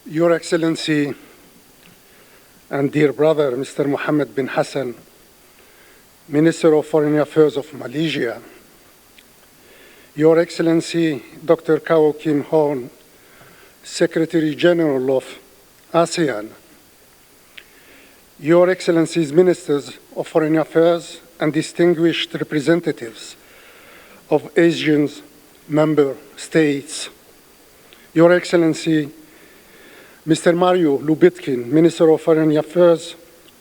Your Excellency and dear brother, Mr. Mohammed bin Hassan, Minister of Foreign Affairs of Malaysia, Your Excellency Dr. Kao Kim Hoon, Secretary General of ASEAN, Your Excellencies Ministers of Foreign Affairs and distinguished representatives of Asian member states, Your Excellency Mr. Mario Lubitkin, Minister of Foreign Affairs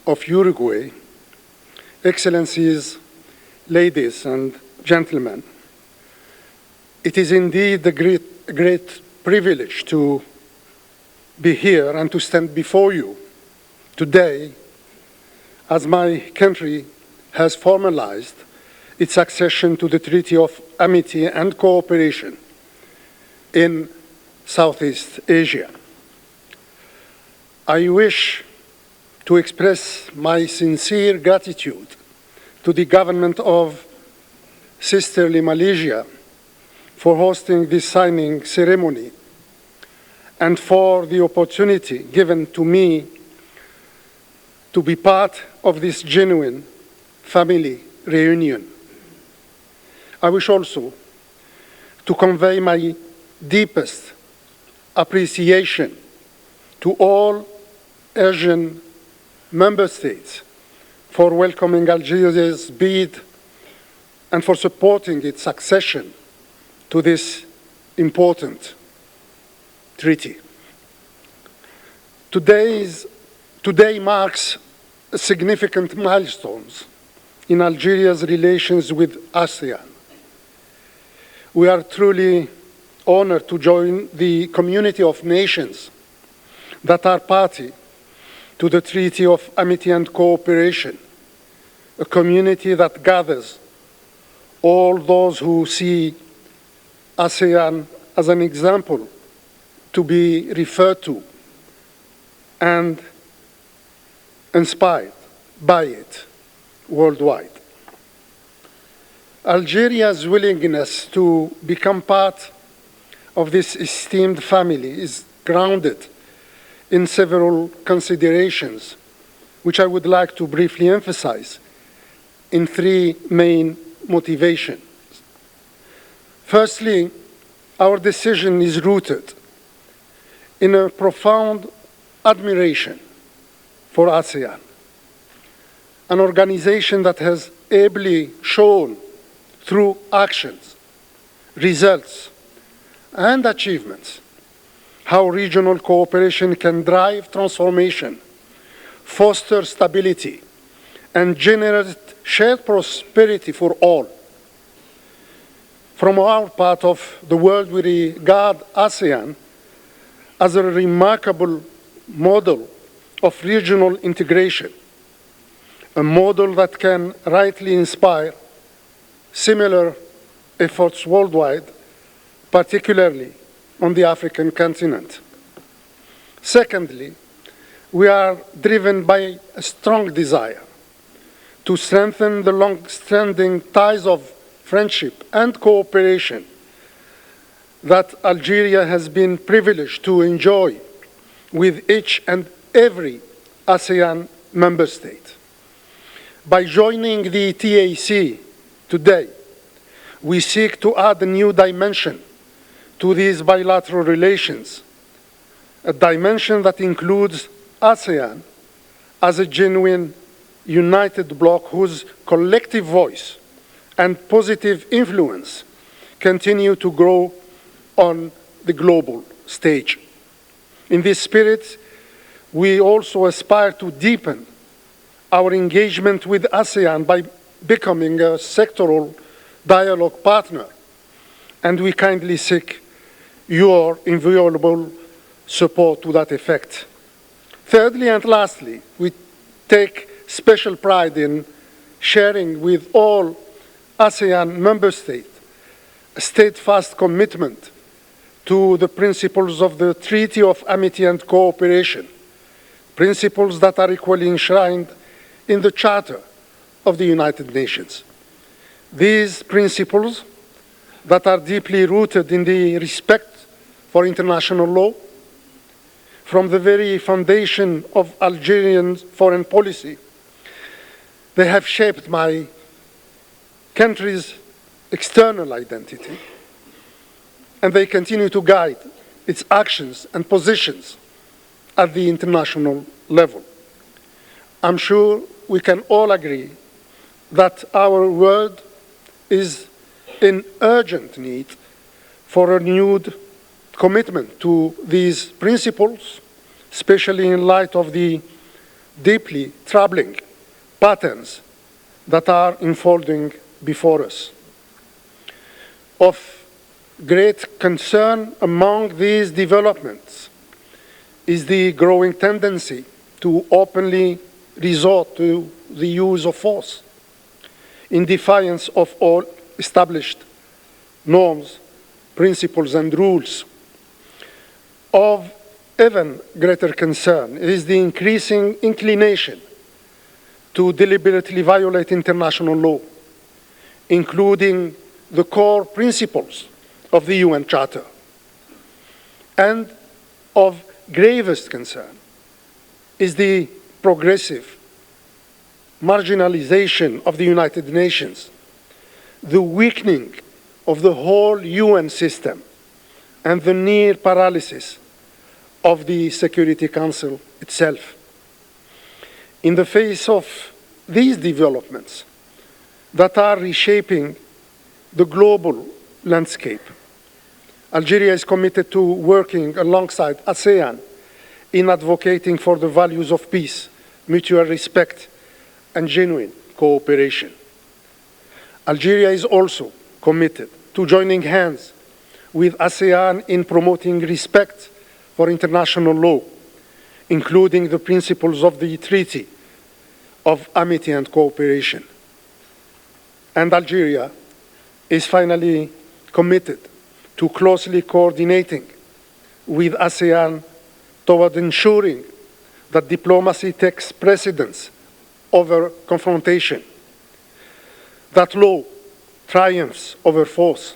of Uruguay, Excellencies, ladies and gentlemen, it is indeed a great privilege to be here and to stand before you today as my country has formalized its accession to the Treaty of Amity and Cooperation in Southeast Asia. I wish to express my sincere gratitude to the government of sisterly Malaysia for hosting this signing ceremony and for the opportunity given to me to be part of this genuine family reunion. I wish also to convey my deepest appreciation to all Asian member states for welcoming Algeria's bid and for supporting its accession to this important treaty. Today marks significant milestones in Algeria's relations with ASEAN. We are truly honored to join the community of nations that are party to the Treaty of Amity and Cooperation, a community that gathers all those who see ASEAN as an example to be referred to and inspired by it worldwide. Algeria's willingness to become part of this esteemed family is grounded in several considerations, which I would like to briefly emphasize in three main motivations. Firstly, our decision is rooted in a profound admiration for ASEAN, an organization that has ably shown through actions, results, and achievements how regional cooperation can drive transformation, foster stability, and generate shared prosperity for all. From our part of the world, we regard ASEAN as a remarkable model of regional integration, a model that can rightly inspire similar efforts worldwide, particularly on the African continent. Secondly, we are driven by a strong desire to strengthen the long-standing ties of friendship and cooperation that Algeria has been privileged to enjoy with each and every ASEAN member state. By joining the TAC today, we seek to add a new dimension to these bilateral relations, a dimension that includes ASEAN as a genuine united bloc whose collective voice and positive influence continue to grow on the global stage. In this spirit, we also aspire to deepen our engagement with ASEAN by becoming a sectoral dialogue partner, and we kindly seek your invaluable support to that effect. Thirdly and lastly, we take special pride in sharing with all ASEAN member states a steadfast commitment to the principles of the Treaty of Amity and Cooperation, principles that are equally enshrined in the Charter of the United Nations. These principles that are deeply rooted in the respect for international law, from the very foundation of Algerian foreign policy. They have shaped my country's external identity, and they continue to guide its actions and positions at the international level. I'm sure we can all agree that our world is in urgent need for a renewed commitment to these principles, especially in light of the deeply troubling patterns that are unfolding before us. Of great concern among these developments is the growing tendency to openly resort to the use of force in defiance of all established norms, principles, and rules. Of even greater concern is the increasing inclination to deliberately violate international law, including the core principles of the UN Charter. And of gravest concern is the progressive marginalization of the United Nations, the weakening of the whole UN system, and the near paralysis of the Security Council itself. In the face of these developments that are reshaping the global landscape, Algeria is committed to working alongside ASEAN in advocating for the values of peace, mutual respect, and genuine cooperation. Algeria is also committed to joining hands with ASEAN in promoting respect for international law, including the principles of the Treaty of Amity and Cooperation. And Algeria is finally committed to closely coordinating with ASEAN toward ensuring that diplomacy takes precedence over confrontation, that law triumphs over force,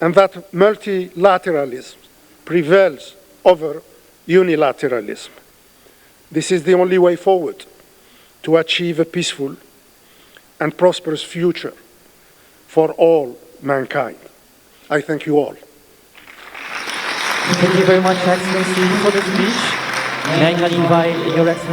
and that multilateralism prevails over unilateralism. This is the only way forward to achieve a peaceful and prosperous future for all mankind. I thank you all. Thank you very much, Excellency, for the speech. And I can invite Your Excellency